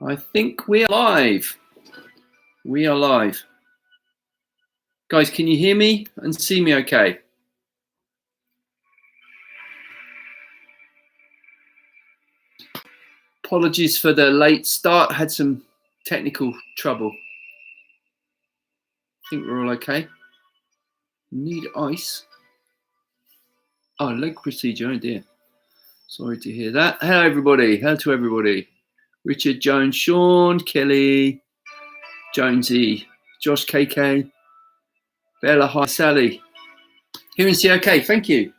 I think we are live. We are live. Guys, can you hear me and see me okay? Apologies for the late start. Had some technical trouble. I think we're all okay. Need ice. Oh, leg procedure. Oh dear. Sorry to hear that. Hello, everybody. Hello to everybody. Richard, Jones, Sean, Kelly, Jonesy, Josh, KK, Bella, hi, Sally. Here and see okay. Thank you.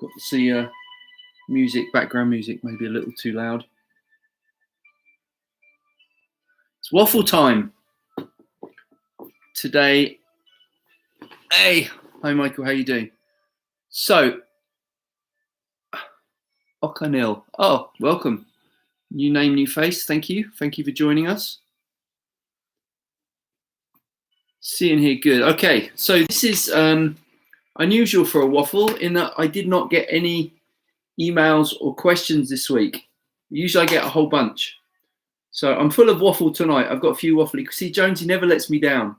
Got to see music, background music, maybe a little too loud. It's waffle time today. Hey, hi Michael, how you doing? So, Okanil. Oh, welcome. New name, new face. Thank you. Thank you for joining us. Seeing here, good. Okay, so this is unusual for a waffle in that I did not get any emails or questions this week. Usually I get a whole bunch. So I'm full of waffle tonight. I've got a few waffly. See, Jonesy never lets me down.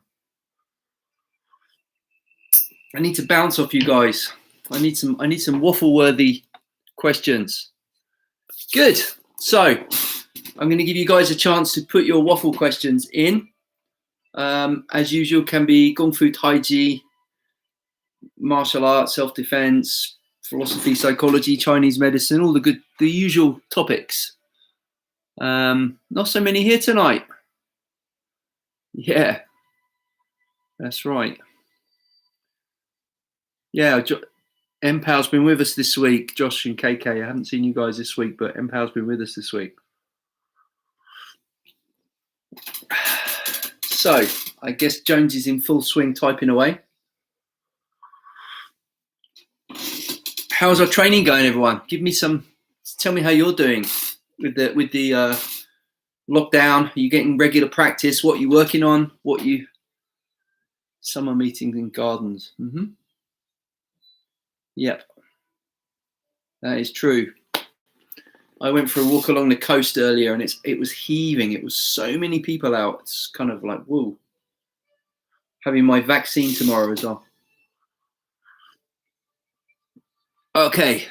I need to bounce off you guys. I need some waffle-worthy questions. Good. So I'm going to give you guys a chance to put your waffle questions in. As usual, can be Kung Fu, Tai Chi, martial arts, self-defense, philosophy, psychology, Chinese medicine, all the usual topics. Not so many here tonight. Yeah, that's right. Yeah, MPOW's been with us this week. Josh and KK, I haven't seen you guys this week, but MPOW's been with us this week. So, I guess Jones is in full swing typing away. How's our training going, everyone? Tell me how you're doing with the lockdown. Are you getting regular practice? What are you working on? Summer meetings in gardens. Mm-hmm. Yep, that is true. I went for a walk along the coast earlier, and it was heaving. It was so many people out. It's kind of like, whoa. Having my vaccine tomorrow as well. Okay,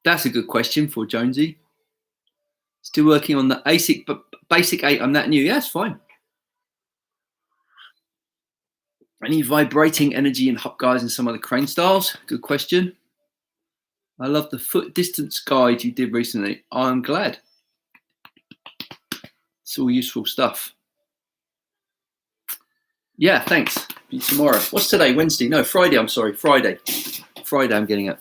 that's a good question for Jonesy. Still working on the basic 8. I'm that new. Yeah, it's fine. Any vibrating energy in hop guys and some other crane styles? Good question. I love the foot distance guide you did recently. I'm glad. It's all useful stuff. Yeah, thanks. Be tomorrow. What's today? Wednesday? No, Friday. I'm sorry. Friday. I'm getting it.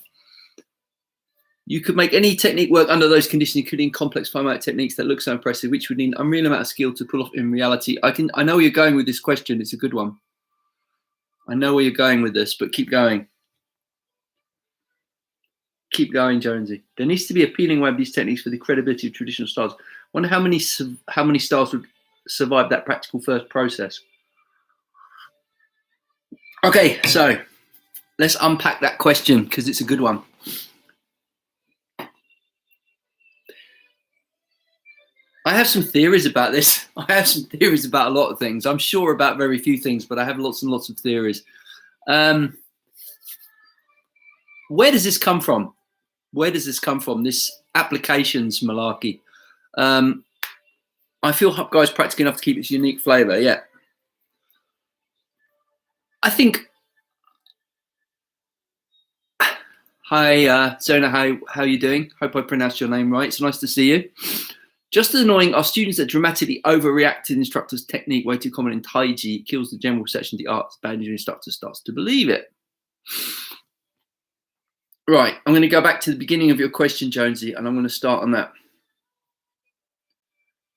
You could make any technique work under those conditions, including complex fine-motor techniques that look so impressive, which would need an unreal amount of skill to pull off in reality. I know where you're going with this question. It's a good one. I know where you're going with this, but keep going. Keep going, Jonesy. There needs to be appealing way of these techniques for the credibility of traditional styles. I wonder how many styles would survive that practical first process. Okay, so let's unpack that question because it's a good one. I have some theories about this. I have some theories about a lot of things. I'm sure about very few things, but I have lots and lots of theories. Where does this come from? This applications malarkey. I feel Hop Guy's practical enough to keep its unique flavour. Yeah. I think. Hi, Zona. How are you doing? Hope I pronounced your name right. It's nice to see you. Just as annoying are students that dramatically overreact to the instructor's technique, way too common in Tai Chi. It kills the general perception of the art. Bad news, the instructor starts to believe it. Right, I'm going to go back to the beginning of your question, Jonesy, and I'm going to start on that.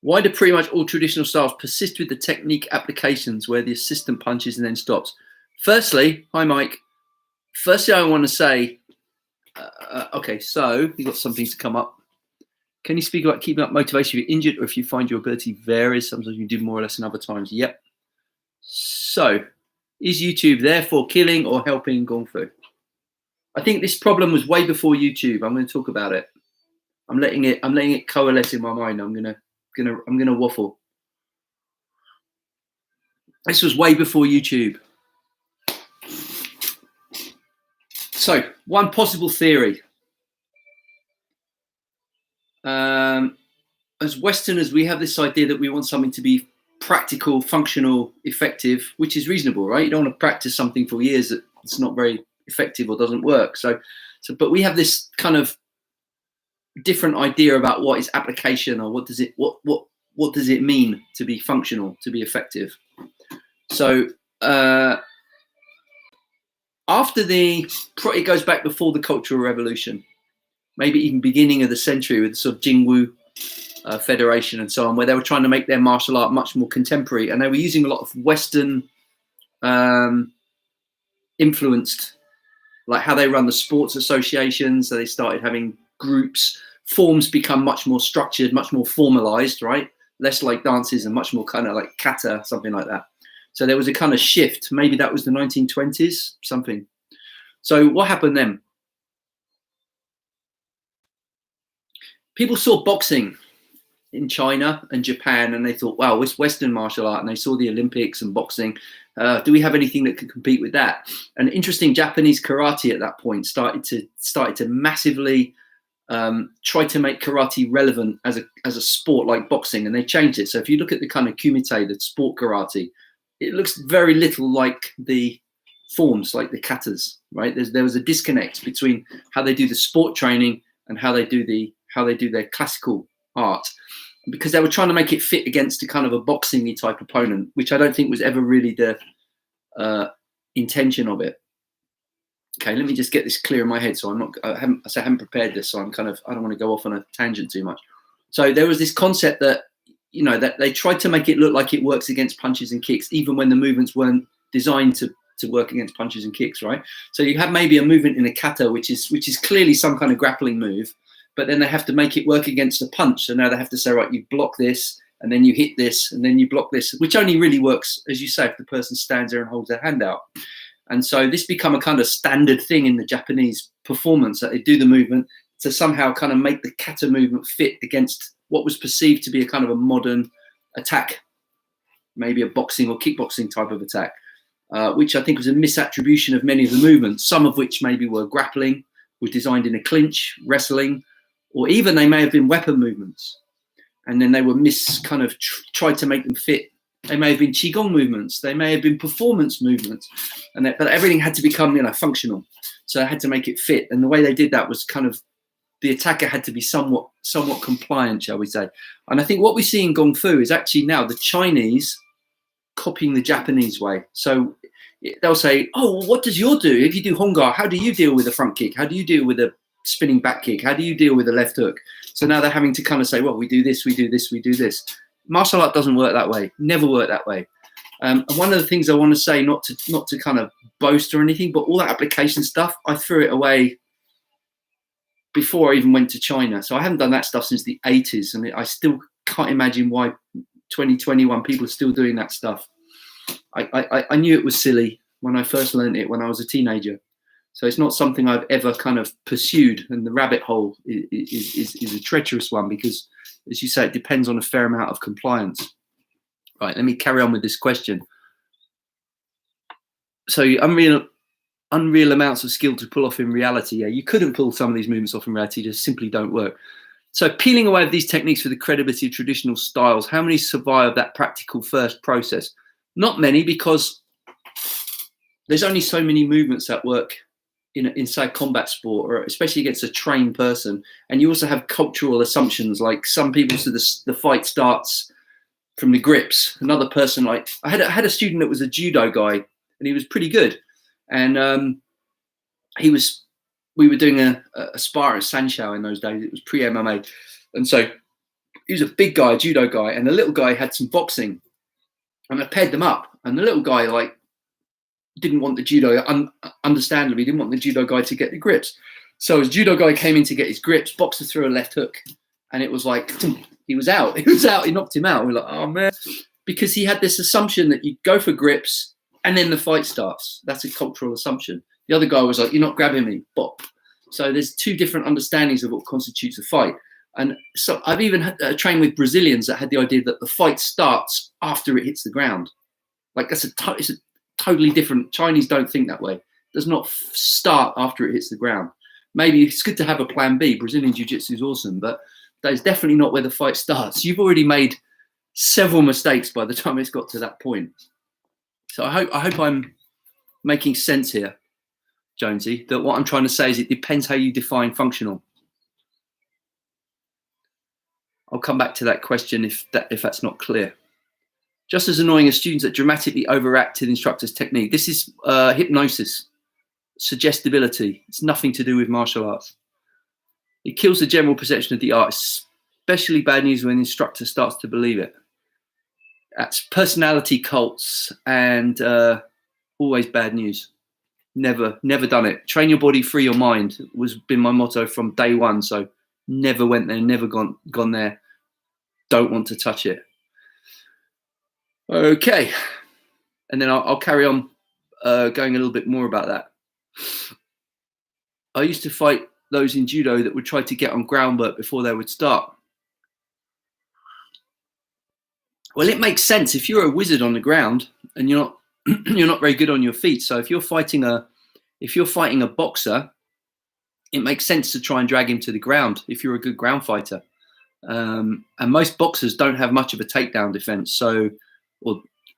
Why do pretty much all traditional styles persist with the technique applications where the assistant punches and then stops? Firstly, hi, Mike. Firstly, I want to say, okay, so you've got something to come up. Can you speak about keeping up motivation if you're injured or if you find your ability varies? Sometimes you do more or less than other times. Yep. So, is YouTube there for killing or helping Kung Fu? I think this problem was way before YouTube. I'm going to talk about it. I'm letting it coalesce in my mind. I'm going to I'm gonna waffle. This was way before YouTube. So, one possible theory. As Westerners, we have this idea that we want something to be practical, functional, effective, which is reasonable, right? You don't want to practice something for years that it's not very effective or doesn't work. But we have this kind of different idea about what is application, or what does it mean to be functional, to be effective. So it goes back before the Cultural Revolution, maybe even beginning of the century, with the sort of Jingwu Federation and so on, where they were trying to make their martial art much more contemporary, and they were using a lot of Western influenced, like how they run the sports associations. So they started having groups, forms become much more structured, much more formalized, right? Less like dances and much more kind of like kata, something like that. So there was a kind of shift. Maybe that was the 1920s, something. So what happened then? People saw boxing in China and Japan, and they thought, wow, it's Western martial art. And they saw the Olympics and boxing. Do we have anything that could compete with that? And interesting, Japanese karate at that point started to massively try to make karate relevant as a sport like boxing, and they changed it. So if you look at the kind of kumite, the sport karate, it looks very little like the forms, like the katas, right? There was a disconnect between how they do the sport training and how they do their classical art, because they were trying to make it fit against a kind of a boxing-y type opponent, which I don't think was ever really the intention of it. Okay, let me just get this clear in my head. So I haven't prepared this, so I don't want to go off on a tangent too much. So there was this concept that, that they tried to make it look like it works against punches and kicks, even when the movements weren't designed to work against punches and kicks, right? So you have maybe a movement in a kata, which is clearly some kind of grappling move, but then they have to make it work against a punch. So now they have to say, right, you block this, and then you hit this, and then you block this, which only really works, as you say, if the person stands there and holds their hand out. And so this become a kind of standard thing in the Japanese performance, that they do the movement to somehow kind of make the kata movement fit against what was perceived to be a kind of a modern attack, maybe a boxing or kickboxing type of attack, which I think was a misattribution of many of the movements, some of which maybe were grappling, were designed in a clinch, wrestling, or even they may have been weapon movements. And then they were tried to make them fit. They may have been qigong movements. They may have been performance movements, but everything had to become, functional. So they had to make it fit. And the way they did that was kind of, the attacker had to be somewhat compliant, shall we say. And I think what we see in Kung Fu is actually now the Chinese copying the Japanese way. So they'll say, oh, well, what does yours do? If you do Hongar, how do you deal with a front kick? How do you deal with a spinning back kick? How do you deal with a left hook? So now they're having to kind of say, well, we do this, we do this, we do this. Martial art doesn't work that way. Never worked that way. And one of the things I want to say, not to kind of boast or anything, but all that application stuff, I threw it away before I even went to China. So I haven't done that stuff since the 80s. And I still can't imagine why 2021 people are still doing that stuff. I knew it was silly when I first learned it when I was a teenager. So it's not something I've ever kind of pursued. And the rabbit hole is a treacherous one, because, as you say, it depends on a fair amount of compliance. Right, let me carry on with this question. So unreal amounts of skill to pull off in reality. Yeah, you couldn't pull some of these movements off in reality, just simply don't work. So peeling away of these techniques for the credibility of traditional styles, how many survive that practical first process? Not many, because there's only so many movements that work inside combat sport, or especially against a trained person. And you also have cultural assumptions, like some people say the fight starts from the grips. Another person, like I had a student that was a judo guy, and he was pretty good. And we were doing a spar at Sanshou in those days. It was pre-MMA. And so he was a big guy, a judo guy, and the little guy had some boxing. And I paired them up. And the little guy, didn't want the judo, understandably, didn't want the judo guy to get the grips. So as judo guy came in to get his grips, boxer threw a left hook. And it was like, he was out. He was out. He knocked him out. We're like, oh, man. Because he had this assumption that you go for grips and then the fight starts. That's a cultural assumption. The other guy was like, you're not grabbing me. Bop. So there's two different understandings of what constitutes a fight. And so I've even trained with Brazilians that had the idea that the fight starts after it hits the ground. Like it's a totally different. Chinese don't think that way. It does not start after it hits the ground. Maybe it's good to have a plan B. Brazilian Jiu-Jitsu is awesome, but that is definitely not where the fight starts. You've already made several mistakes by the time it's got to that point. So I hope I'm making sense here, Jonesy, that what I'm trying to say is it depends how you define functional. I'll come back to that question if that's not clear. Just as annoying as students that dramatically overact to the instructor's technique. This is hypnosis, suggestibility. It's nothing to do with martial arts. It kills the general perception of the art, especially bad news when the instructor starts to believe it. That's personality cults and always bad news. Never done it. Train your body, free your mind was been my motto from day one. So never went there, never gone there. Don't want to touch it. Okay, and then I'll carry on going a little bit more about that. I used to fight those in judo that would try to get on groundwork before they would start. Well, it makes sense if you're a wizard on the ground and you're not very good on your feet. So if you're fighting a boxer, it makes sense to try and drag him to the ground if you're a good ground fighter. And most boxers don't have much of a takedown defense, or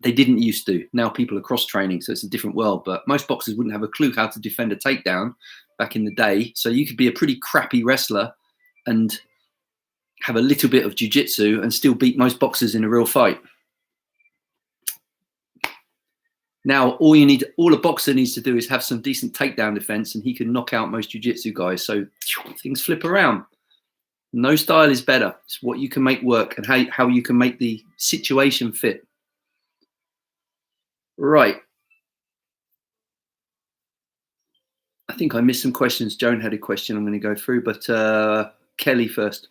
they didn't used to. Now people are cross-training, so it's a different world. But most boxers wouldn't have a clue how to defend a takedown back in the day. So you could be a pretty crappy wrestler and have a little bit of jiu-jitsu and still beat most boxers in a real fight. Now, all a boxer needs to do is have some decent takedown defense and he can knock out most jiu-jitsu guys. So things flip around. No style is better. It's what you can make work and how you can make the situation fit. Right. I think I missed some questions. Joan had a question I'm going to go through, but Kelly first.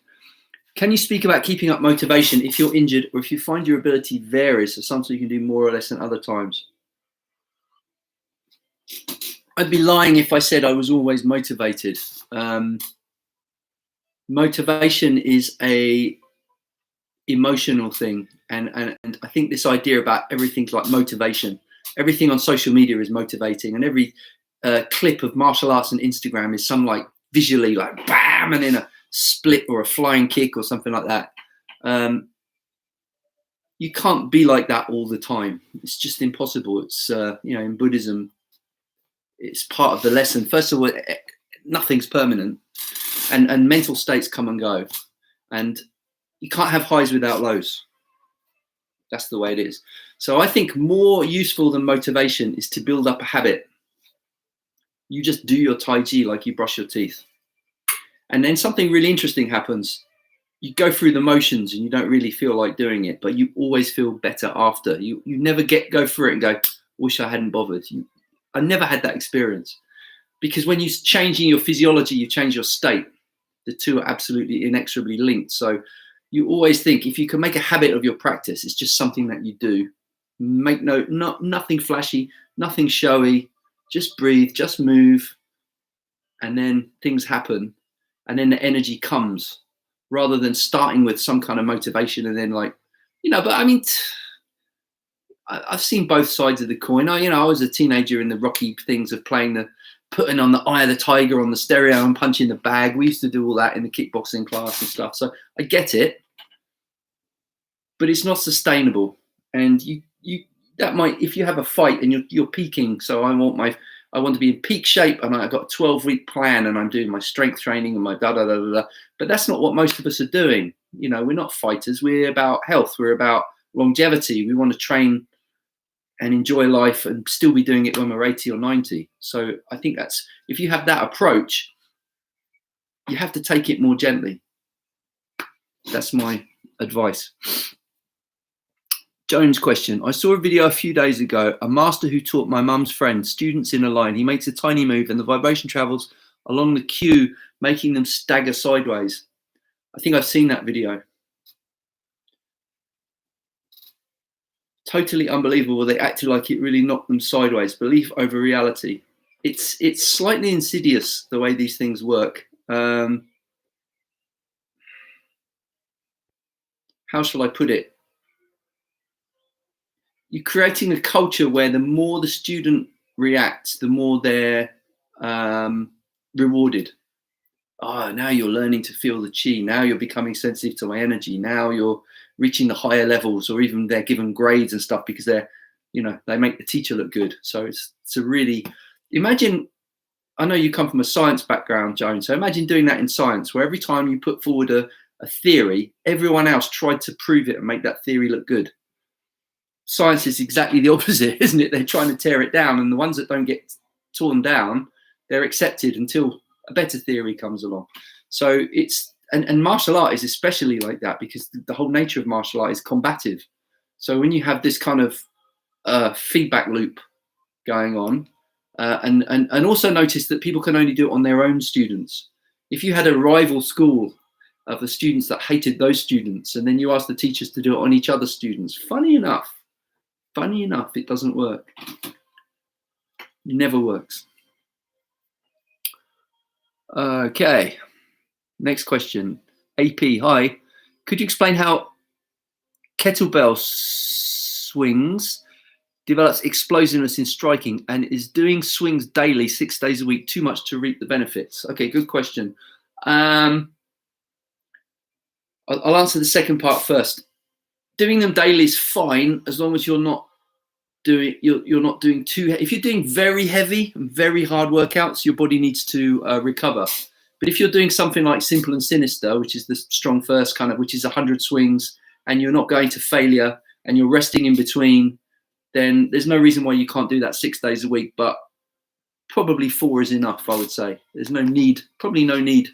Can you speak about keeping up motivation if you're injured or if you find your ability varies, so sometimes you can do more or less than other times? I'd be lying if I said I was always motivated. Motivation is a emotional thing, and I think this idea about everything's like motivation. Everything on social media is motivating, and every clip of martial arts on Instagram is some like visually like bam and then a split or a flying kick or something like that. You can't be like that all the time. It's just impossible. It's in Buddhism, it's part of the lesson. First of all, nothing's permanent, and mental states come and go, and you can't have highs without lows. That's the way it is. So I think more useful than motivation is to build up a habit. You just do your Tai Chi like you brush your teeth. And then something really interesting happens. You go through the motions and you don't really feel like doing it, but you always feel better after. You never go through it and go, wish I hadn't bothered. I never had that experience. Because when you're changing your physiology, you change your state. The two are absolutely inexorably linked. So you always think if you can make a habit of your practice, it's just something that you do. Make nothing flashy, nothing showy. Just breathe, just move, and then things happen, and then the energy comes, rather than starting with some kind of motivation and then but I mean, I've seen both sides of the coin. I was a teenager in the Rocky things of putting on the Eye of the Tiger on the stereo and punching the bag. We used to do all that in the kickboxing class and stuff. So I get it, but it's not sustainable. And that might, if you have a fight and you're peaking. So I want to be in peak shape, and I've got a 12-week plan, and I'm doing my strength training and my da da da da da. But that's not what most of us are doing. We're not fighters. We're about health. We're about longevity. We want to train and enjoy life and still be doing it when we're 80 or 90. So I think if you have that approach, you have to take it more gently. That's my advice. Joan's question. I saw a video a few days ago, a master who taught my mum's friend, students in a line. He makes a tiny move and the vibration travels along the queue, making them stagger sideways. I think I've seen that video. Totally unbelievable. They acted like it really knocked them sideways. Belief over reality. It's slightly insidious the way these things work. how shall I put it? You're creating a culture where the more the student reacts, the more they're rewarded. Oh, now you're learning to feel the chi. Now you're becoming sensitive to my energy. Now you're reaching the higher levels, or even they're given grades and stuff because they're, they make the teacher look good. So it's a really, imagine, I know you come from a science background, Joan, so imagine doing that in science, where every time you put forward a theory, everyone else tried to prove it and make that theory look good. Science is exactly the opposite, isn't it? They're trying to tear it down, and the ones that don't get torn down, they're accepted until a better theory comes along. So it's, and martial art is especially like that, because the whole nature of martial art is combative. So when you have this kind of feedback loop going on, and also notice that people can only do it on their own students. If you had a rival school of the students that hated those students, and then you ask the teachers to do it on each other's students, funny enough, it doesn't work. It never works. Okay, next question. AP, hi. Could you explain how kettlebell swings develops explosiveness in striking, and is doing swings daily 6 days a week too much to reap the benefits? Okay, good question. I'll answer the second part first. Doing them daily is fine as long as you're not doing too. If you're doing very heavy and very hard workouts, your body needs to recover. But if you're doing something like simple and sinister, which is the strong first kind of, which is 100 swings, and you're not going to failure, and you're resting in between, then there's no reason why you can't do that 6 days a week. But probably 4 is enough, I would say. There's probably no need.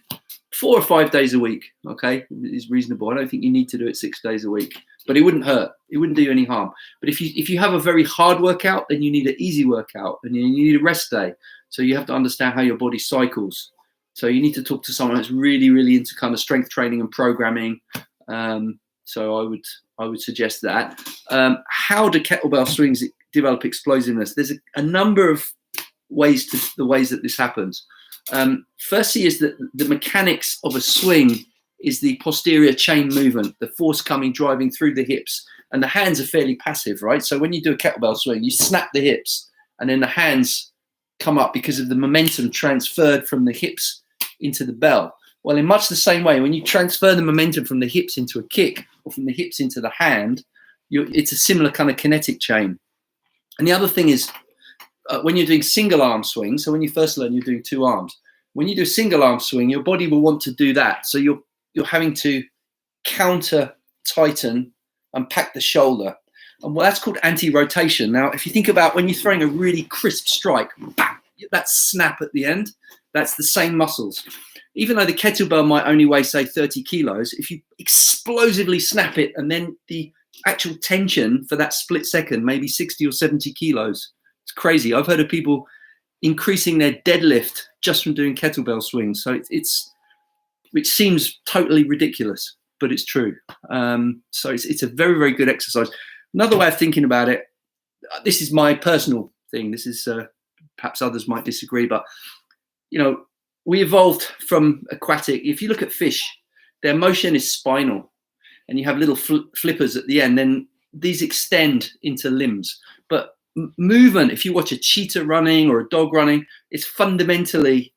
4 or 5 days a week, okay, is reasonable. I don't think you need to do it 6 days a week, but it wouldn't hurt. It wouldn't do you any harm. But if you have a very hard workout, then you need an easy workout, and you need a rest day. So you have to understand how your body cycles. So you need to talk to someone that's really, really into kind of strength training and programming. So I would suggest that. How do kettlebell swings develop explosiveness? There's a number of ways that this happens. Firstly is that the mechanics of a swing is the posterior chain movement, the force driving through the hips, and the hands are fairly passive, right? So when you do a kettlebell swing, you snap the hips, and then the hands come up because of the momentum transferred from the hips into the bell. Well, in much the same way, when you transfer the momentum from the hips into a kick, or from the hips into the hand, it's a similar kind of kinetic chain. And the other thing is, when you're doing single arm swing, so when you first learn, you're doing 2 arms. When you do a single arm swing, your body will want to do that. So you're having to counter tighten and pack the shoulder. And well, that's called anti-rotation. Now, if you think about when you're throwing a really crisp strike, bam, that snap at the end, that's the same muscles. Even though the kettlebell might only weigh, say, 30 kilos, if you explosively snap it, and then the actual tension for that split second, maybe 60 or 70 kilos, it's crazy. I've heard of people increasing their deadlift just from doing kettlebell swings. So which seems totally ridiculous, but it's true. So it's a very, very good exercise. Another way of thinking about it, this is my personal thing. This is perhaps others might disagree, but we evolved from aquatic. If you look at fish, their motion is spinal, and you have little flippers at the end. Then these extend into limbs. But movement, if you watch a cheetah running or a dog running, it's fundamentally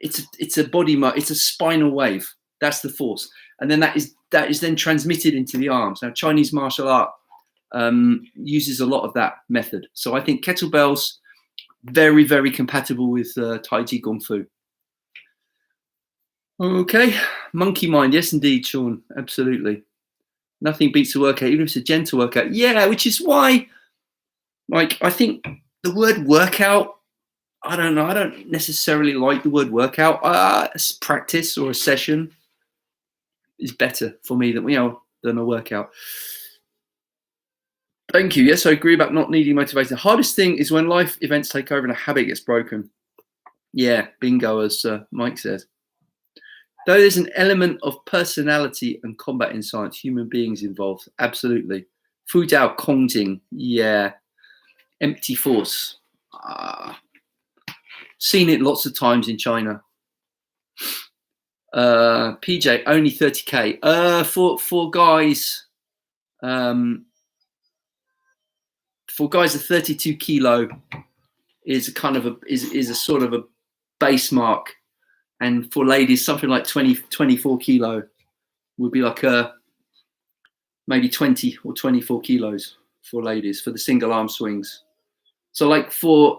it's a body it's a spinal wave. That's the force, and then that is then transmitted into the arms. Now, Chinese martial art uses a lot of that method. So I think kettlebells very, very compatible with Tai Chi Kung Fu. Okay, monkey mind. Yes, indeed, Sean. Absolutely. Nothing beats a workout, even if it's a gentle workout. Yeah, which is why, I think the word workout, I don't know. I don't necessarily like the word workout. A practice or a session is better for me than a workout. Thank you. Yes, I agree about not needing motivation. The hardest thing is when life events take over and a habit gets broken. Yeah, bingo, as Mike says. Though there's an element of personality and combat in science, human beings involved. Absolutely. Fu Dao Kongjing. Yeah. Empty force. Seen it lots of times in China. PJ, only 30k. For guys, for guys, a 32 kilo is a kind of is a sort of a base mark, and for ladies, something like 24 kilo would be like a maybe 20 or 24 kilos for ladies for the single arm swings. So like for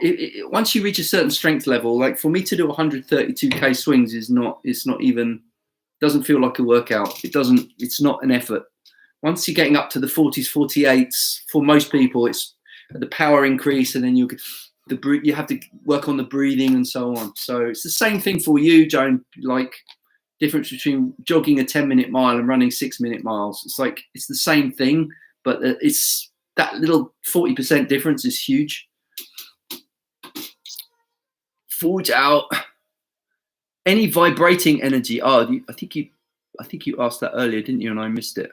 once you reach a certain strength level, like for me to do 132k swings is not, it's not even, doesn't feel like a workout. It's not an effort. Once you're getting up to the 40s, 48s, for most people, it's the power increase, and then you have to work on the breathing and so on. So it's the same thing for you, Joan, like difference between jogging a 10-minute mile and running 6-minute miles. It's like, it's the same thing, but it's that little 40% difference is huge. Forge out any vibrating energy. Oh, I think you asked that earlier, didn't you? And I missed it.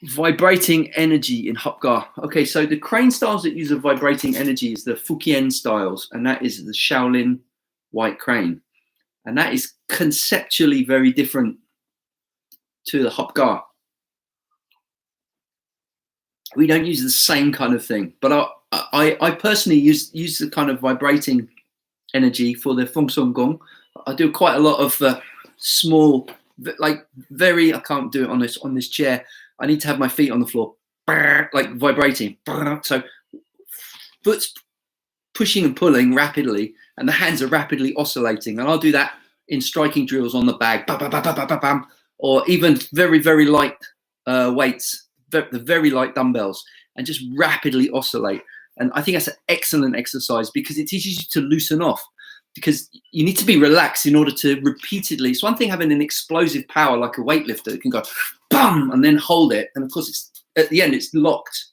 Vibrating energy in Hapgar. Okay, so the crane styles that use a vibrating energy is the Fujian styles, and that is the Shaolin white crane, and that is conceptually very different to the Hapgar. We don't use the same kind of thing, but I personally use the kind of vibrating energy for the Feng Song Gong. I do quite a lot of small, like very, I can't do it on this chair. I need to have my feet on the floor, like vibrating. So foot's pushing and pulling rapidly, and the hands are rapidly oscillating. And I'll do that in striking drills on the bag, or even very, very light weights, the very light dumbbells, and just rapidly oscillate. And I think that's an excellent exercise because it teaches you to loosen off, because you need to be relaxed in order to repeatedly. It's one thing having an explosive power like a weightlifter that can go bam and then hold it, and of course it's at the end it's locked,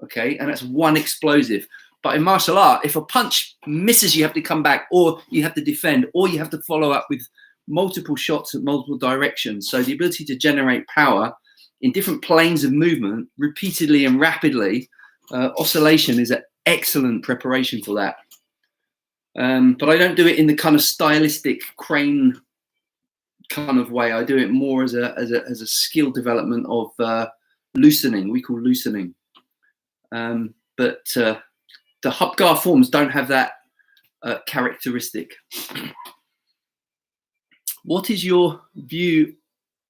okay, and that's one explosive. But in martial art, if a punch misses, you have to come back, or you have to defend, or you have to follow up with multiple shots at multiple directions. So the ability to generate power in different planes of movement repeatedly and rapidly, oscillation is an excellent preparation for that. But I don't do it in the kind of stylistic crane kind of way. I do it more as a skill development of loosening. We call loosening. But the Hapgar forms don't have that characteristic. What is your view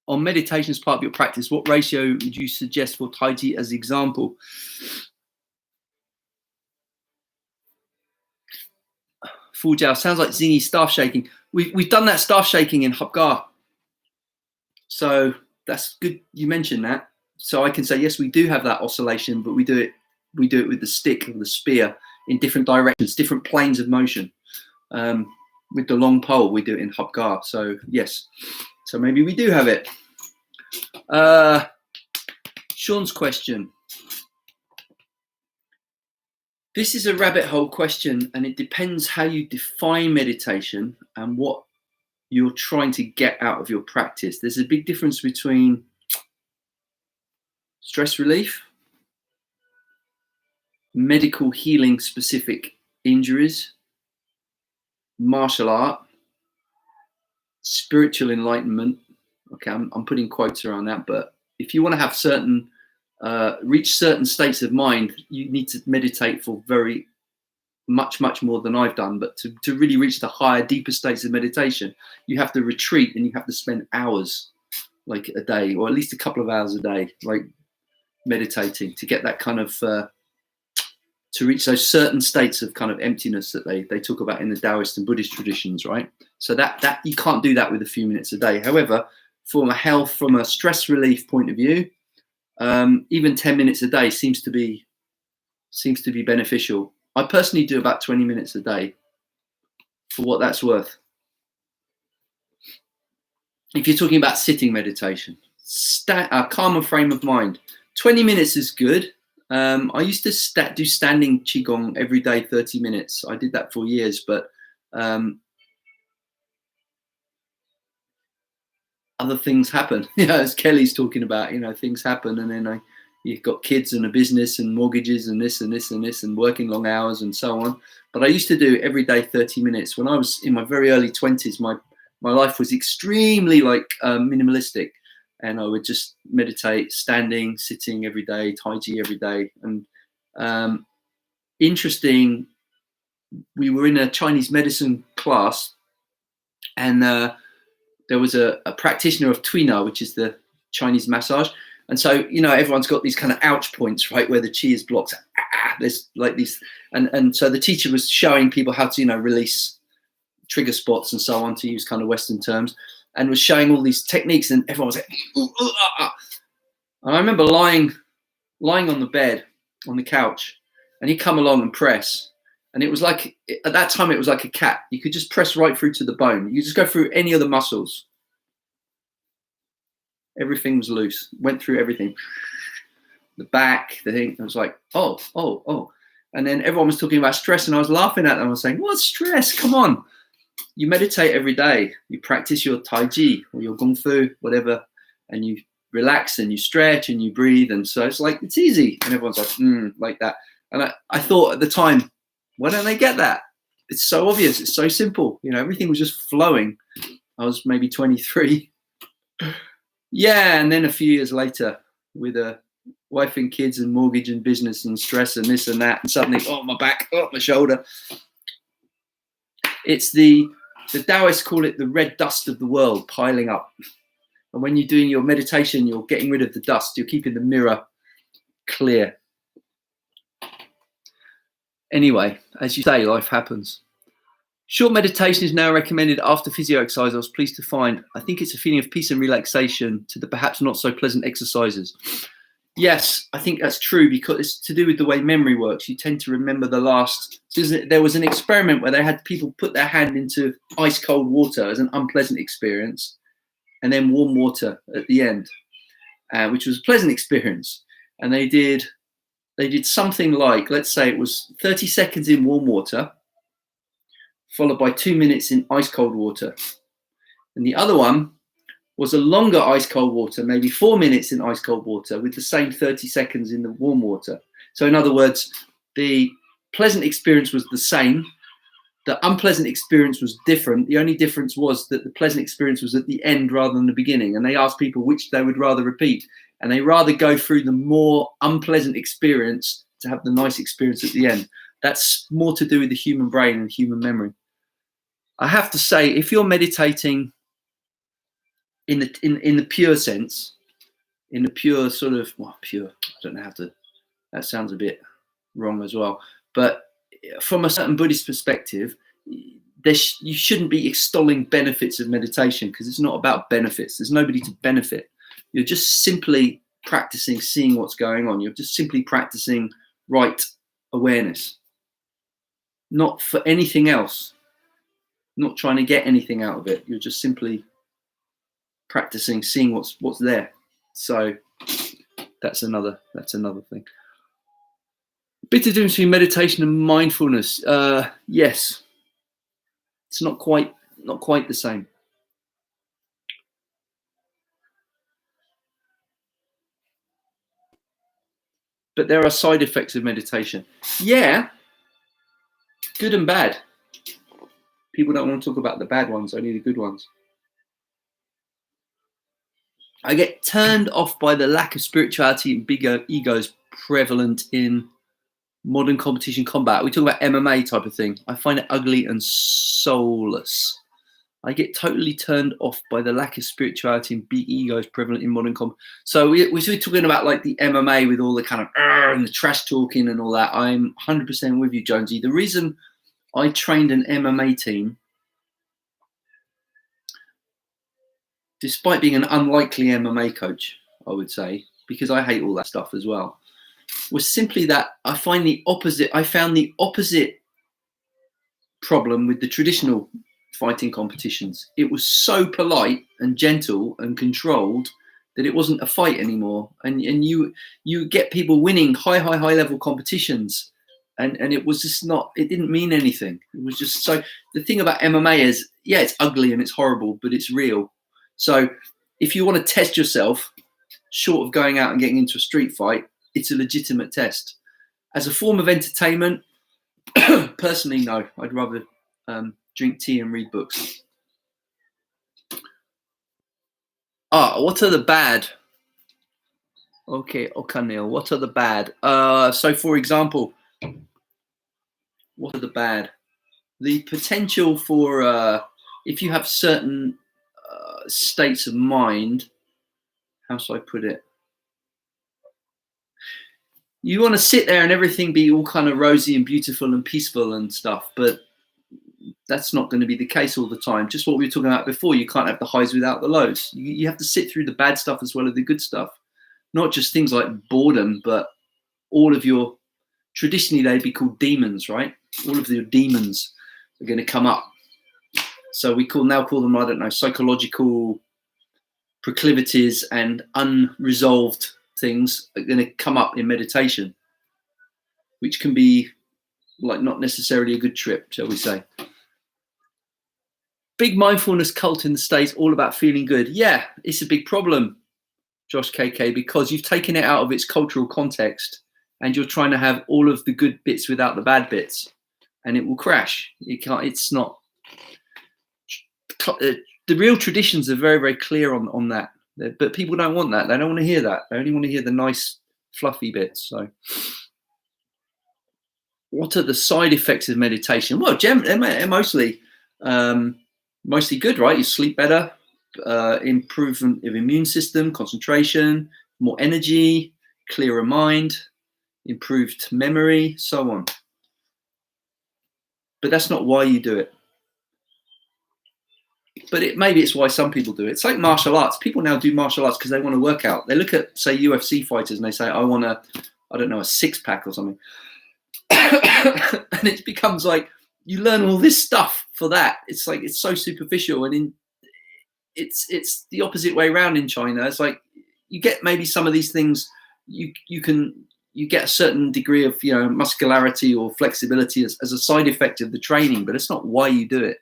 on meditation as part of your practice? What ratio would you suggest for Tai Chi as example? Fu Jiao, sounds like Zingy staff shaking. We've done that staff shaking in Hapgar. So that's good you mentioned that. So I can say, yes, we do have that oscillation, but we do it with the stick or the spear in different directions, different planes of motion. With the long pole, we do it in Hapgar. So yes, so maybe we do have it. Sean's question. This is a rabbit hole question, and it depends how you define meditation and what you're trying to get out of your practice. There's a big difference between stress relief, medical healing specific injuries, martial art, spiritual enlightenment. Okay, I'm putting quotes around that, but if you want to have certain reach certain states of mind, you need to meditate for very much more than I've done. But to really reach the higher, deeper states of meditation, you have to retreat and you have to spend hours, like a day, or at least a couple of hours a day, like meditating to get that kind of to reach those certain states of kind of emptiness that they talk about in the Taoist and Buddhist traditions, right? So that you can't do that with a few minutes a day. However, from a stress relief point of view, even 10 minutes a day seems to be beneficial. I personally do about 20 minutes a day, for what that's worth. If you're talking about sitting meditation, a calmer frame of mind, 20 minutes is good. I used to do standing qigong every day, 30 minutes. I did that for years, but other things happen. As Kelly's talking about, things happen, and then you've got kids and a business and mortgages and this and this and this and working long hours and so on. But I used to do every day 30 minutes. When I was in my very early 20s, my my life was extremely like minimalistic, and I would just meditate standing, sitting every day, Tai Chi every day. And interesting, we were in a Chinese medicine class, and there was a practitioner of Tuina, which is the Chinese massage. And so, you know, everyone's got these kind of ouch points, right, where the chi is blocked. There's like these, and so the teacher was showing people how to, you know, release trigger spots and so on, to use kind of Western terms, and was showing all these techniques, and everyone was like, ooh, ooh, ah, ah. And I remember lying on the bed, on the couch, and he'd come along and press. And it was like, at that time, it was like a cat. You could just press right through to the bone. You just go through any of the muscles. Everything was loose. Went through everything. The back, the thing. I was like, oh, oh, oh. And then everyone was talking about stress, and I was laughing at them. I was saying, what stress? Come on. You meditate every day. You practice your Tai Chi or your Kung Fu, whatever, and you relax and you stretch and you breathe. And so it's like, it's easy. And everyone's like, like that. And I thought at the time, why don't they get that? It's so obvious. It's so simple. You know, everything was just flowing. I was maybe 23. Yeah. And then a few years later, with a wife and kids and mortgage and business and stress and this and that, and suddenly, oh, my back, oh, my shoulder. It's the Taoists call it the red dust of the world piling up. And when you're doing your meditation, you're getting rid of the dust. You're keeping the mirror clear. Anyway, as you say, life happens. Short meditation is now recommended after physio exercise. I was pleased to find. I think it's a feeling of peace and relaxation to the perhaps not so pleasant exercises. Yes, I think that's true, because it's to do with the way memory works. You tend to remember the last. There was an experiment where they had people put their hand into ice cold water as an unpleasant experience, and then warm water at the end, which was a pleasant experience. And they did something like, let's say it was 30 seconds in warm water, followed by 2 minutes in ice cold water. And the other one was a longer ice cold water, maybe 4 minutes in ice cold water with the same 30 seconds in the warm water. So in other words, the pleasant experience was the same. The unpleasant experience was different. The only difference was that the pleasant experience was at the end rather than the beginning. And they asked people which they would rather repeat. And they rather go through the more unpleasant experience to have the nice experience at the end. That's more to do with the human brain and human memory. I have to say, if you're meditating in the pure sense, in the pure sort of, well, pure, I don't know how to, that sounds a bit wrong as well. But from a certain Buddhist perspective, you shouldn't be extolling benefits of meditation, because it's not about benefits. There's nobody to benefit. You're just simply practicing seeing what's going on. You're just simply practicing right awareness, not for anything else, not trying to get anything out of it. You're just simply practicing seeing what's there. So that's another thing. A bit of difference between meditation and mindfulness. Yes, it's not quite the same. But there are side effects of meditation. Yeah, good and bad. People don't want to talk about the bad ones, only the good ones. I get turned off by the lack of spirituality and big egos prevalent in modern competition combat. We talk about MMA type of thing. I find it ugly and soulless. I get totally turned off by the lack of spirituality and big egos prevalent in modern combat. So we're talking about like the MMA with all the kind of and the trash talking and all that. I'm 100% with you, Jonesy. The reason I trained an MMA team, despite being an unlikely MMA coach, I would say, because I hate all that stuff as well, was simply that I found the opposite problem with the traditional fighting competitions. It was so polite and gentle and controlled that it wasn't a fight anymore. And you get people winning high level competitions, and it was just not, it didn't mean anything. It was just so, the thing about MMA is, yeah, it's ugly and it's horrible, but it's real. So if you want to test yourself, short of going out and getting into a street fight, it's a legitimate test. As a form of entertainment, personally, no. I'd rather drink tea and read books. What are the bad? Okay, Okanil, what are the bad? So for example, what are the bad? The potential for, if you have certain states of mind, how shall I put it? You want to sit there and everything be all kind of rosy and beautiful and peaceful and stuff, but that's not going to be the case all the time. Just what we were talking about before, you can't have the highs without the lows. You have to sit through the bad stuff as well as the good stuff. Not just things like boredom, but all of your, traditionally they'd be called demons, right? All of your demons are going to come up. So we now call them, I don't know, psychological proclivities and unresolved things are going to come up in meditation, which can be like not necessarily a good trip, shall we say. Big mindfulness cult in the States, all about feeling good. Yeah, it's a big problem, Josh KK, because you've taken it out of its cultural context and you're trying to have all of the good bits without the bad bits, and it will crash. It's not. The real traditions are very, very clear on that. But people don't want that. They don't want to hear that. They only want to hear the nice, fluffy bits. So what are the side effects of meditation? Well, they're mostly good, right? You sleep better, improvement of immune system, concentration, more energy, clearer mind, improved memory, so on. But that's not why you do it. But maybe it's why some people do it. It's like martial arts. People now do martial arts because they want to work out. They look at, say, UFC fighters and they say, I want a six-pack or something. And it becomes like, you learn all this stuff for that. It's like, it's so superficial. And it's the opposite way around in China. It's like, you get maybe some of these things, you get a certain degree of, muscularity or flexibility as a side effect of the training, but it's not why you do it.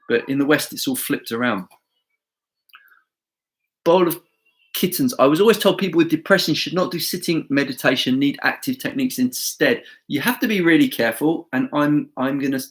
But in the West, it's all flipped around. Bowl of kittens. I was always told people with depression should not do sitting meditation, need active techniques instead. You have to be really careful. And I'm going to,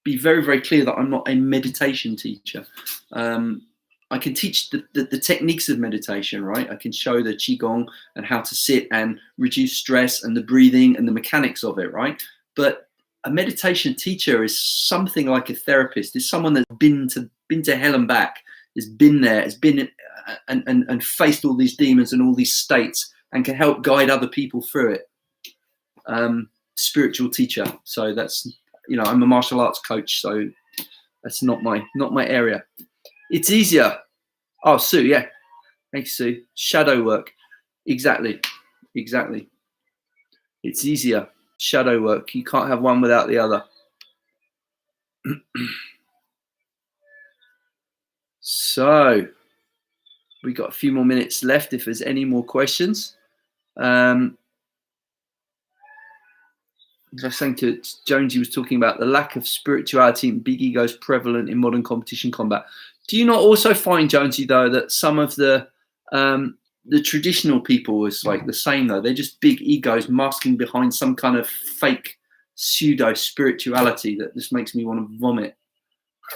be very, very clear that I'm not a meditation teacher. I can teach the techniques of meditation, right? I can show the Qigong and how to sit and reduce stress and the breathing and the mechanics of it, right? But a meditation teacher is something like a therapist. It's someone that's been to hell and back, has been there, has been and faced all these demons and all these states, and can help guide other people through it. Spiritual teacher. So that's, I'm a martial arts coach, so that's not my area. It's easier. Oh, Sue, yeah. Thanks, Sue. Shadow work. Exactly. It's easier. Shadow work. You can't have one without the other. So we got a few more minutes left if there's any more questions. I was saying to Jonesy, was talking about the lack of spirituality and big egos prevalent in modern competition combat. Do you not also find, Jonesy, though, that some of the traditional people is like the same, though? They're just big egos masking behind some kind of fake pseudo spirituality that just makes me want to vomit.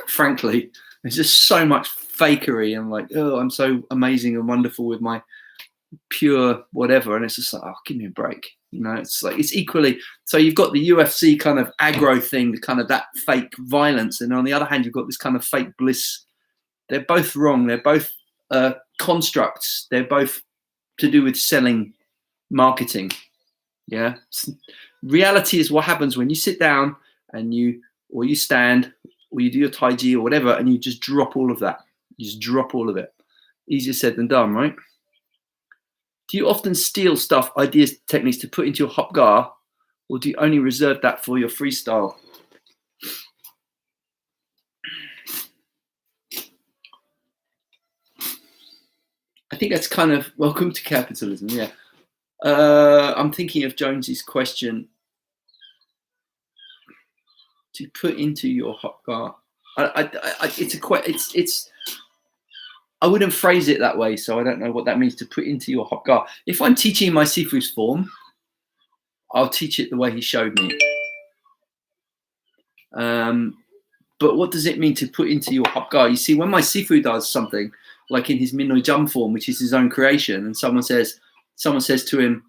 Frankly, there's just so much fakery and like, oh, I'm so amazing and wonderful with my pure whatever, and it's just like, oh, give me a break. It's like, it's equally. So you've got the UFC kind of aggro thing, the kind of that fake violence, and on the other hand, you've got this kind of fake bliss. They're both wrong. They're both constructs. They're both to do with selling, marketing. Yeah. Reality is what happens when you sit down and you stand or you do your Tai Chi or whatever, and you just drop all of that. You just drop all of it. Easier said than done, right? Do you often steal stuff, ideas, techniques to put into your Hop Gar, or do you only reserve that for your freestyle? I think that's kind of welcome to capitalism, yeah. I'm thinking of Jonesy's question. To put into your Hop Gar. I wouldn't phrase it that way, so I don't know what that means, to put into your Hop Gar. If I'm teaching my Sifu's form, I'll teach it the way he showed me. But what does it mean to put into your hapgar? You see, when my Sifu does something, like in his Minoi Jump form, which is his own creation, and someone says to him,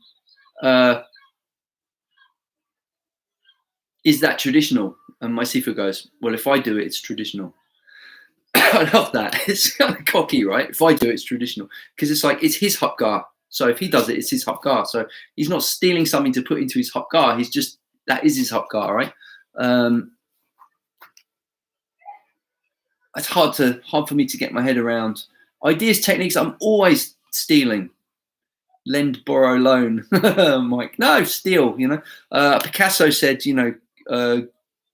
is that traditional? And my Sifu goes, well, if I do it, it's traditional. I love that. It's kind of cocky, right? If I do it, it's traditional. Because it's like, it's his hapgar. So if he does it, it's his hapgar. So he's not stealing something to put into his hapgar. He's just, that is his hapgar, right? It's hard for me to get my head around. Ideas, techniques, I'm always stealing. Lend, borrow, loan. Mike, no, steal, you know. Picasso said, you know,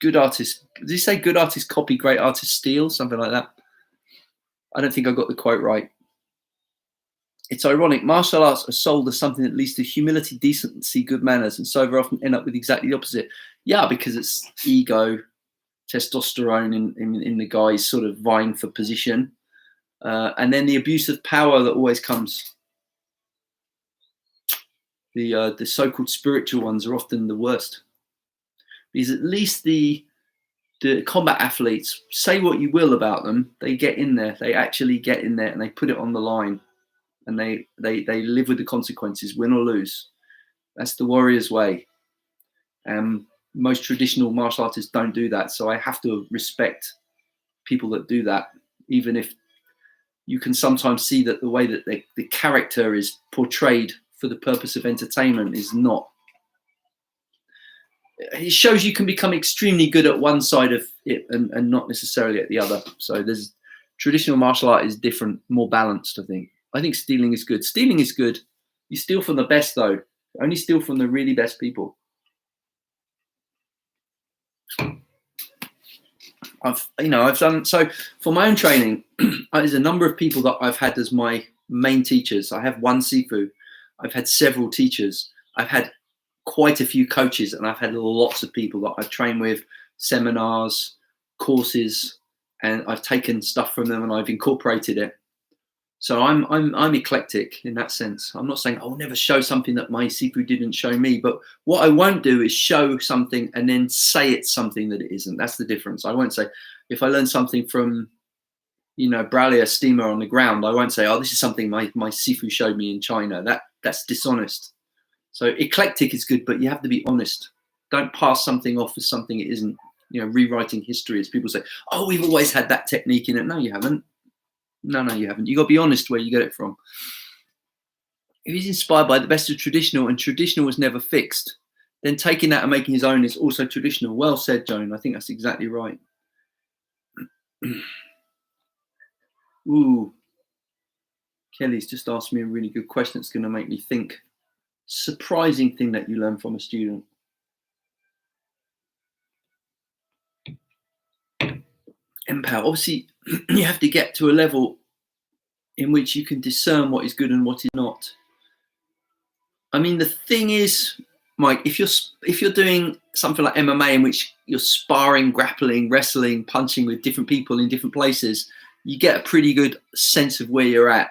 good artists, did he say good artists copy, great artists steal? Something like that. I don't think I got the quote right. It's ironic, martial arts are sold as something that leads to humility, decency, good manners, and so very often end up with exactly the opposite. Yeah, because it's ego, testosterone in the guys sort of vying for position, and then the abuse of power that always comes. The so-called spiritual ones are often the worst, because at least the combat athletes, say what you will about them, they get in there, they actually get in there, and they put it on the line, and they live with the consequences, win or lose. That's the warrior's way. Most traditional martial artists don't do that, so I have to respect people that do that, even if you can sometimes see that the way that the character is portrayed for the purpose of entertainment is not. It shows you can become extremely good at one side of it and not necessarily at the other. So there's traditional martial art is different, more balanced, I think. I think stealing is good. Stealing is good. You steal from the best, though. Only steal from the really best people. I've done, so for my own training, there's a number of people that I've had as my main teachers. I have one Sifu. I've had several teachers. I've had quite a few coaches, and I've had lots of people that I've trained with, seminars, courses, and I've taken stuff from them and I've incorporated it. So I'm eclectic in that sense. I'm not saying I'll never show something that my Sifu didn't show me, but what I won't do is show something and then say it's something that it isn't. That's the difference. I won't say, if I learn something from, you know, Bralia steamer on the ground, I won't say, oh, this is something my Sifu showed me in China. That's dishonest. So eclectic is good, but you have to be honest. Don't pass something off as something it isn't. You know, rewriting history, as people say, oh, we've always had that technique in it. No, you haven't. No, you haven't. You got to be honest where you get it from. If he's inspired by the best of traditional and traditional was never fixed, then taking that and making his own is also traditional. Well said, Joan. I think that's exactly right. Ooh. Kelly's just asked me a really good question that's going to make me think. Surprising thing that you learn from a student. Empower. Obviously, you have to get to a level in which you can discern what is good and what is not. I mean, the thing is, Mike, if you're doing something like MMA in which you're sparring, grappling, wrestling, punching with different people in different places, you get a pretty good sense of where you're at.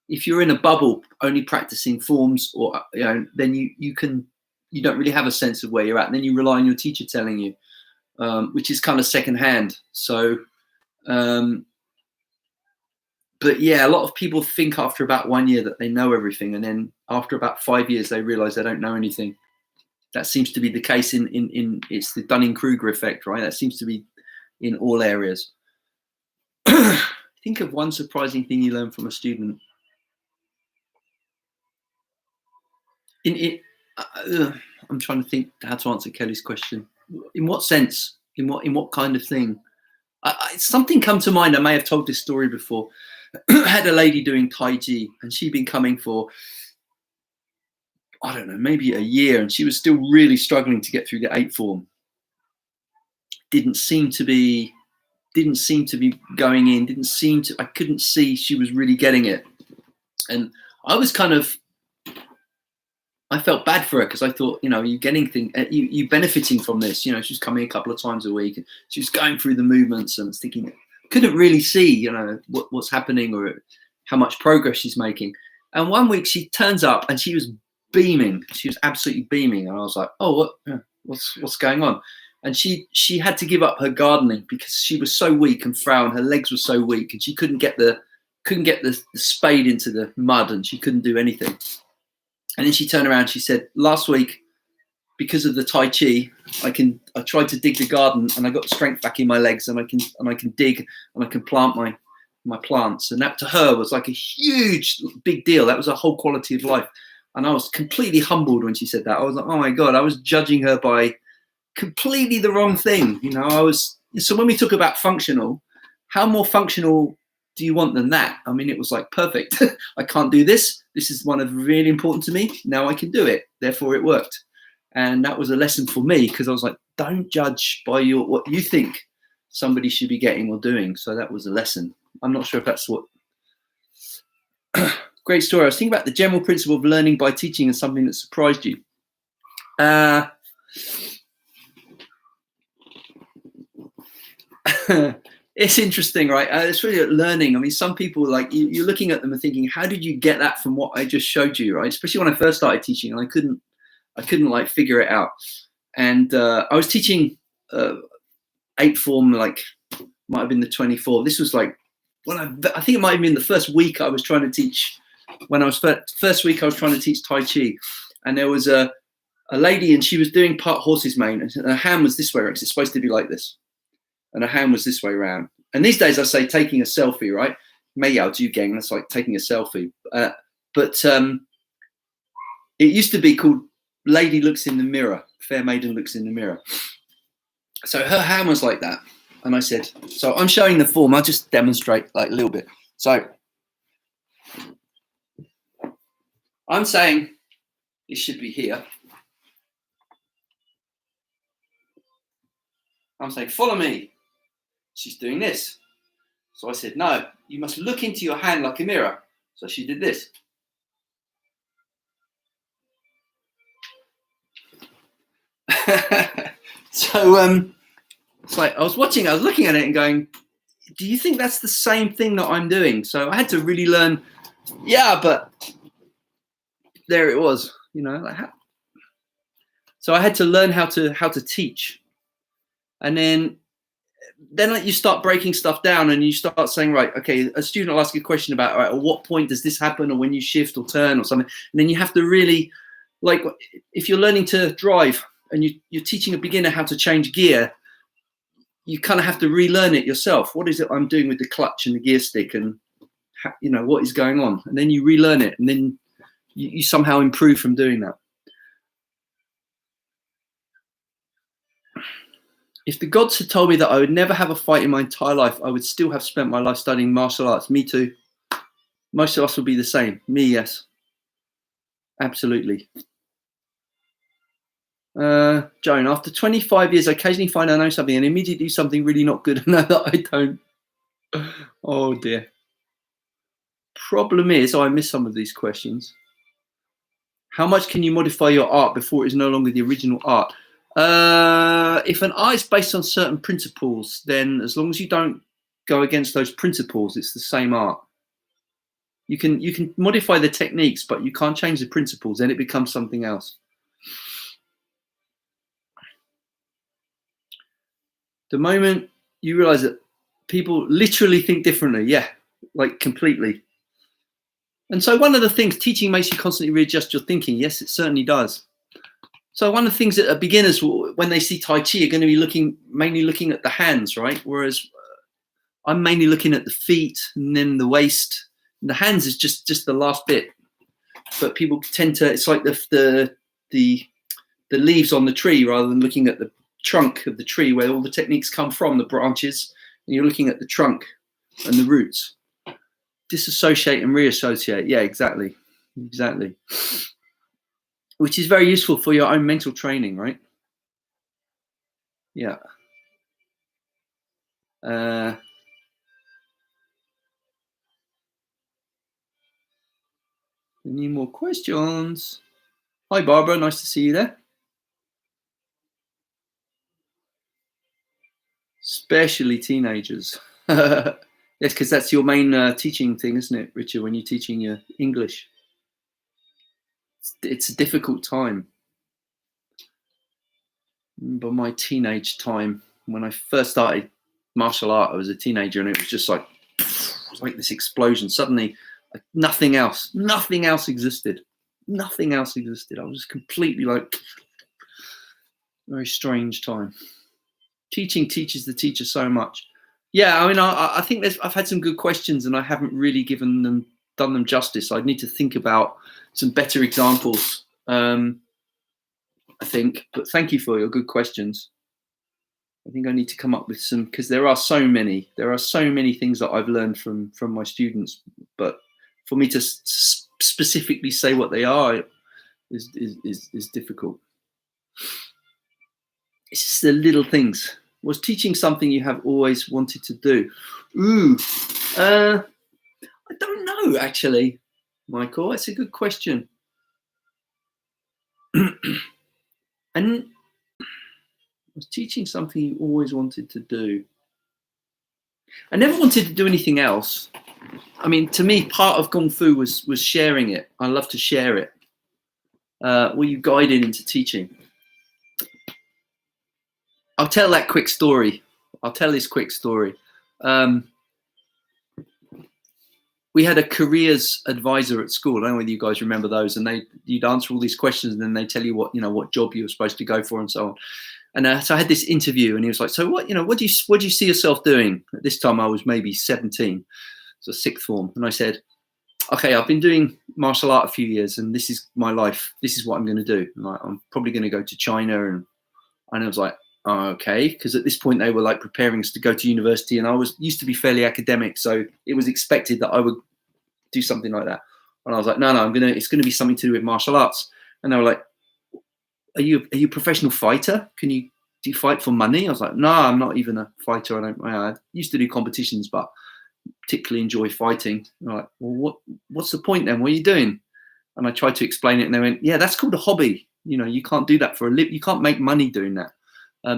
If you're in a bubble only practicing forms, or then you don't really have a sense of where you're at. And then you rely on your teacher telling you, which is kind of secondhand. So, but yeah, a lot of people think after about 1 year that they know everything, and then after about 5 years they realize they don't know anything. That seems to be the case in it's the Dunning-Kruger effect, right? That seems to be in all areas. Think of one surprising thing you learned from a student. I'm trying to think how to answer Kelly's question. In what sense? In what kind of thing? Something come to mind. I may have told this story before. I had a lady doing Tai Chi, and she'd been coming for, I don't know, maybe a year, and she was still really struggling to get through the 8th form. Didn't seem to be going in. I couldn't see she was really getting it, and I was I felt bad for her, because I thought, you getting things, you benefiting from this. She was coming a couple of times a week, and she was going through the movements, and I was thinking, couldn't really see, what's happening or how much progress she's making. And one week she turns up and she was beaming. She was absolutely beaming, and I was like, oh, what's going on? and she had to give up her gardening because she was so weak and frail, and her legs were so weak, and she couldn't get the spade into the mud, and she couldn't do anything. And then she turned around. She said, "Last week, because of the Tai Chi, I tried to dig the garden, and I got strength back in my legs, and I can dig, and I can plant my plants." And that to her was like a huge, big deal. That was her whole quality of life. And I was completely humbled when she said that. I was like, oh my God, I was judging her by completely the wrong thing. You know, so when we talk about functional, how more functional do you want than that? I mean, it was like, perfect. I can't do this. This is one of really important to me. Now I can do it. Therefore it worked. And that was a lesson for me, because I was like, don't judge by what you think somebody should be getting or doing. So that was a lesson. I'm not sure if that's what... Great story. I was thinking about the general principle of learning by teaching and something that surprised you. It's interesting, right? It's really learning. I mean, some people, like, you're looking at them and thinking, how did you get that from what I just showed you, right? Especially when I first started teaching, and I couldn't like figure it out. And I was teaching 8th form, like might have been the 24. This was like when I think it might have been the first week I was trying to teach. When I was first week, I was trying to teach Tai Chi, and there was a lady, and she was doing part horse's mane, and her hand was this way, because it's supposed to be like this, and her hand was this way around. And these days I say taking a selfie, right? Meiyao Ju Gang, that's like taking a selfie. But it used to be called Lady Looks in the Mirror, Fair Maiden Looks in the Mirror. So her hand was like that. And I said, so I'm showing the form, I'll just demonstrate like a little bit. So I'm saying it should be here. I'm saying, follow me. She's doing this. So I said, no, you must look into your hand like a mirror. So she did this. So it's like I was looking at it and going, do you think that's the same thing that I'm doing? So I had to really learn, yeah, but there it was, you know, like so I had to learn how to teach. And then like you start breaking stuff down, and you start saying, right, okay, a student will ask you a question about, all right, at what point does this happen, or when you shift or turn or something. And then you have to really, like, if you're learning to drive and you're teaching a beginner how to change gear, you kind of have to relearn it yourself. What is it I'm doing with the clutch and the gear stick, and you know, what is going on? And then you relearn it, and then you somehow improve from doing that. If the gods had told me that I would never have a fight in my entire life, I would still have spent my life studying martial arts. Me too. Most of us will be the same. Me, yes. Absolutely. Joan, after 25 years, I occasionally find I know something and immediately do something really not good and know that I don't. Oh dear. Problem is, I missed some of these questions. How much can you modify your art before it is no longer the original art? If an art is based on certain principles, then as long as you don't go against those principles, it's the same art. You can modify the techniques, but you can't change the principles, then it becomes something else. The moment you realize that people literally think differently, yeah, like completely. And so one of the things, teaching makes you constantly readjust your thinking. Yes, it certainly does. So one of the things that beginners, when they see Tai Chi, are going to be mainly looking at the hands, right? Whereas I'm mainly looking at the feet and then the waist. And the hands is just the last bit. But people tend to, it's like the leaves on the tree rather than looking at the trunk of the tree where all the techniques come from, the branches, and you're looking at the trunk and the roots. Disassociate and reassociate. Yeah, exactly. Which is very useful for your own mental training, right? Yeah. Any more questions? Hi, Barbara. Nice to see you there. Especially teenagers. Yes, because that's your main teaching thing, isn't it, Richard, when you're teaching your English? It's a difficult time. remember my teenage time when I first started martial art. I was a teenager, and it was just like, it was like this explosion. Suddenly, like nothing else existed. Nothing else existed. I was completely like, very strange time. Teaching teaches the teacher so much. Yeah, I mean, I think I've had some good questions, and I haven't really done them justice. I'd need to think about some better examples. I think, but thank you for your good questions. I think I need to come up with some, because there are so many things that I've learned from my students, but for me to specifically say what they are is difficult. It's just the little things. Was teaching something you have always wanted to do? I don't know, actually, Michael. It's a good question. And was teaching something you always wanted to do? I never wanted to do anything else. I mean, to me, part of Kung Fu was sharing it. I love to share it. Were you guided into teaching? I'll tell that quick story. I'll tell this quick story. We had a careers advisor at school. I don't know whether you guys remember those. And you'd answer all these questions, and then they tell you what job you were supposed to go for, and so on. And so I had this interview, and he was like, "So what do you see yourself doing?" At this time, I was maybe 17, so sixth form. And I said, "Okay, I've been doing martial art a few years, and this is my life. This is what I'm going to do. I'm probably going to go to China." And I was like, oh, "Okay," because at this point they were like preparing us to go to university, and I used to be fairly academic, so it was expected that I would do something like that. And I was like, "No, it's going to be something to do with martial arts." And they were like, Are you a professional fighter? Do you fight for money? I was like, "No, I'm not even a fighter. I used to do competitions, but particularly enjoy fighting." And I'm like, "Well, what's the point then? What are you doing?" And I tried to explain it, and they went, "Yeah, that's called a hobby. You can't do that for a living. You can't make money doing that.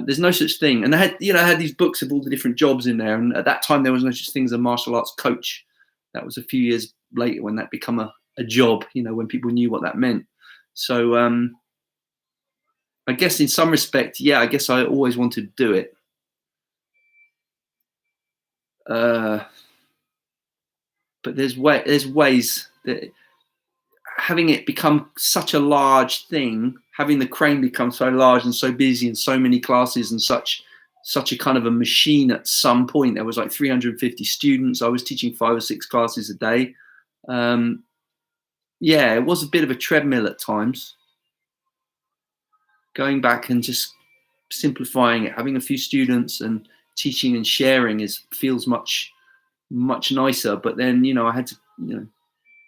There's no such thing." And I had these books of all the different jobs in there. And at that time, there was no such thing as a martial arts coach. That was a few years later when that became a job, when people knew what that meant. So, I guess in some respect, yeah, I guess I always wanted to do it. But there's ways that having it become such a large thing, having the crane become so large and so busy and so many classes and such a kind of a machine. At some point, there was like 350 students. I was teaching 5 or 6 classes a day. Yeah, it was a bit of a treadmill at times. Going back and just simplifying it, having a few students and teaching and sharing feels much nicer. But then I had to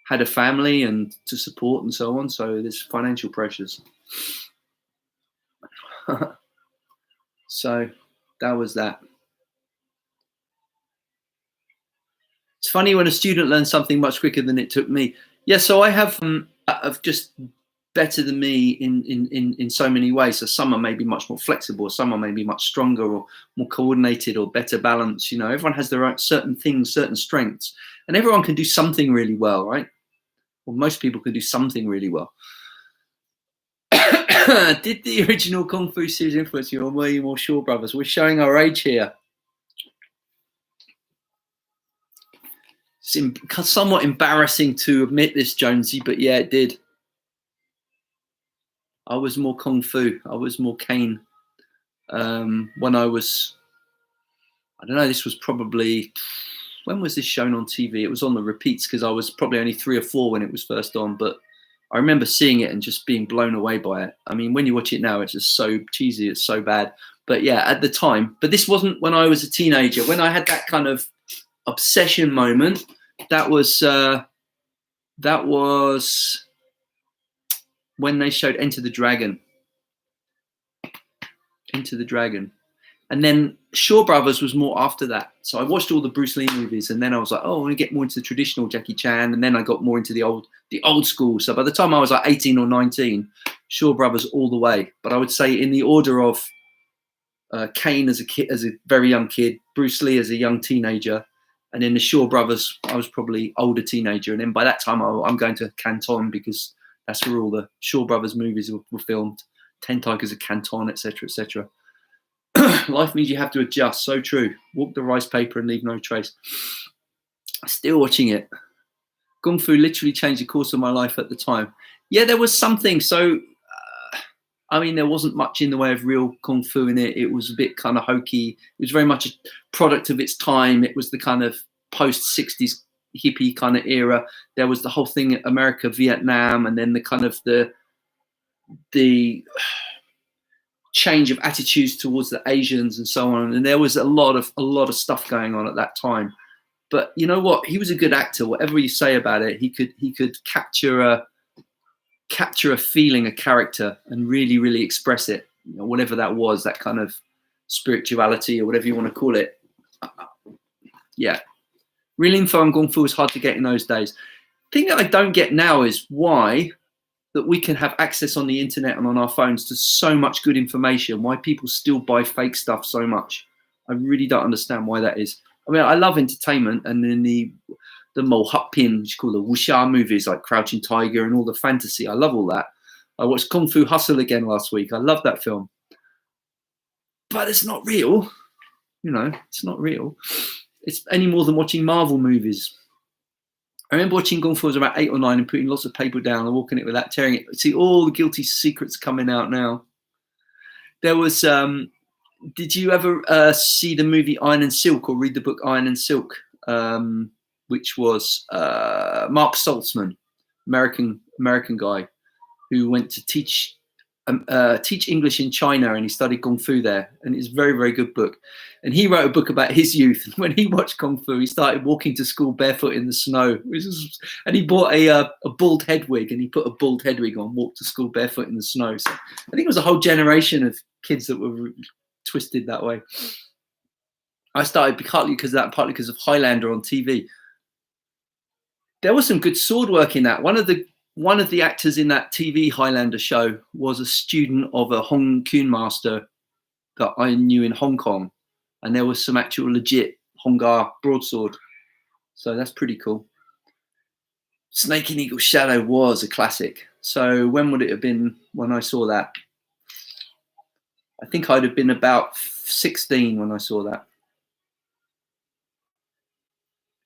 had a family and to support and so on, so there's financial pressures. So that was that. It's funny when a student learns something much quicker than it took me. Yeah, so I have just better than me in so many ways. So some are maybe much more flexible, some are maybe much stronger or more coordinated or better balanced. Everyone has their own certain things, certain strengths, and everyone can do something really well, right? Well, most people can do something really well. Did the original Kung Fu series influence you, or were you more Shaw Brothers? We're showing our age here. It's somewhat embarrassing to admit this, Jonesy, but yeah, it did. I was more Kung Fu. I was more Kane. When I was, I don't know, this was probably, when was this shown on TV? It was on the repeats because I was probably only 3 or 4 when it was first on, but I remember seeing it and just being blown away by it. I mean, when you watch it now, it's just so cheesy, it's so bad. But yeah, at the time, but this wasn't when I was a teenager. When I had that kind of obsession moment, that was when they showed Enter the Dragon. And then Shaw Brothers was more after that. So I watched all the Bruce Lee movies, and then I was like, oh, I want to get more into the traditional Jackie Chan. And then I got more into the old school. So by the time I was like 18 or 19, Shaw Brothers all the way. But I would say in the order of Kane as a very young kid, Bruce Lee as a young teenager, and then the Shaw Brothers, I was probably older teenager. And then by that time, I'm going to Canton because that's where all the Shaw Brothers movies were filmed. 10 Tigers of Canton, etc., etc. Life means you have to adjust. So true. Walk the rice paper and leave no trace. Still watching it. Kung Fu literally changed the course of my life at the time. Yeah, there was something. So, I mean, there wasn't much in the way of real Kung Fu in it. It was a bit kind of hokey. It was very much a product of its time. It was the kind of post-60s hippie kind of era. There was the whole thing, America, Vietnam, and then the kind of the change of attitudes towards the Asians and so on. And there was a lot of stuff going on at that time. But you know what? He was a good actor. Whatever you say about it, he could capture a feeling, a character, and really express it. You know, whatever that was, that kind of spirituality or whatever you want to call it. Yeah, real info on Kung Fu was hard to get in those days. The thing that I don't get now is why that we can have access on the internet and on our phones to so much good information. Why people still buy fake stuff so much? I really don't understand why that is. I mean, I love entertainment, and then the Mo Hut Pin, which you call the wuxia movies like Crouching Tiger and all the fantasy. I love all that. I watched Kung Fu Hustle again last week. I love that film. But it's not real. You know, it's not real. It's any more than watching Marvel movies. I remember watching Kung Fu as about 8 or 9 and putting lots of paper down and walking it without tearing it. See all the guilty secrets coming out now. There was... did you ever see the movie Iron and Silk or read the book Iron and Silk, which was Mark Saltzman, American guy who went to teach English in China, and he studied Kung Fu there, and it's a very good book. And he wrote a book about his youth. When he watched Kung Fu, he started walking to school barefoot in the snow, and he bought a bald head wig, and he put a bald head wig on, walked to school barefoot in the snow. So I think it was a whole generation of kids that were twisted that way. I started partly because of that, partly because of Highlander on TV. There was some good sword work in that. One of the actors in that TV Highlander show was a student of a Hong Kong master that I knew in Hong Kong, and there was some actual legit Hongar broadsword. So that's pretty cool. Snake and Eagle Shadow was a classic. So when would it have been when I saw that? I think I'd have been about 16 when I saw that.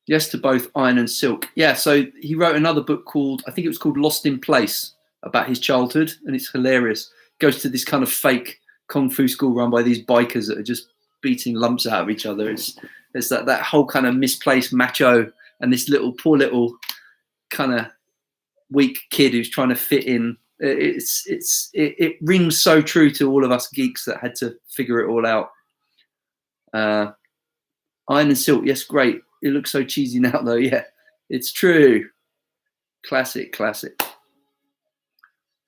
Yes to both Iron and Silk. Yeah, so he wrote another book called, I think it was called Lost in Place, about his childhood, and it's hilarious. Goes to this kind of fake Kung Fu school run by these bikers that are just beating lumps out of each other. It's that whole kind of misplaced macho and this poor little kind of weak kid who's trying to fit in. It rings so true to all of us geeks that had to figure it all out. Iron and Silk, yes, great. It looks so cheesy now, though. Yeah, it's true. Classic.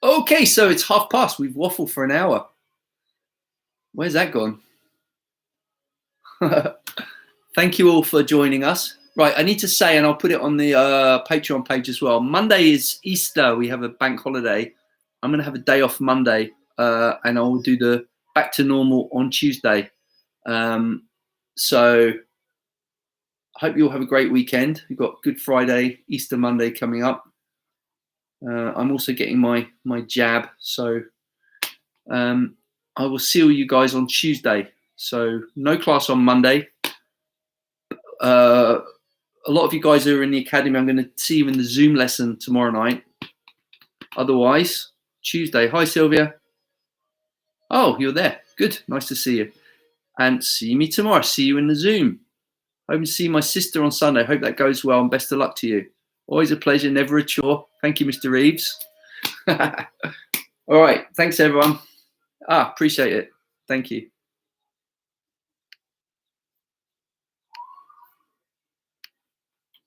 Okay, so it's past. We've waffled for an hour. Where's that gone? Thank you all for joining us. Right, I need to say, and I'll put it on the Patreon page as well. Monday is Easter. We have a bank holiday. I'm going to have a day off Monday, and I will do the back to normal on Tuesday. So I hope you all have a great weekend. We've got Good Friday, Easter Monday coming up. I'm also getting my jab, so I will see all you guys on Tuesday. So no class on Monday. A lot of you guys who are in the academy, I'm going to see you in the Zoom lesson tomorrow night. Otherwise, Tuesday. Hi, Sylvia. Oh, you're there. Good. Nice to see you. And see me tomorrow. See you in the Zoom. Hope to see my sister on Sunday. Hope that goes well, and best of luck to you. Always a pleasure, never a chore. Thank you, Mr. Reeves. All right. Thanks, everyone. Appreciate it. Thank you.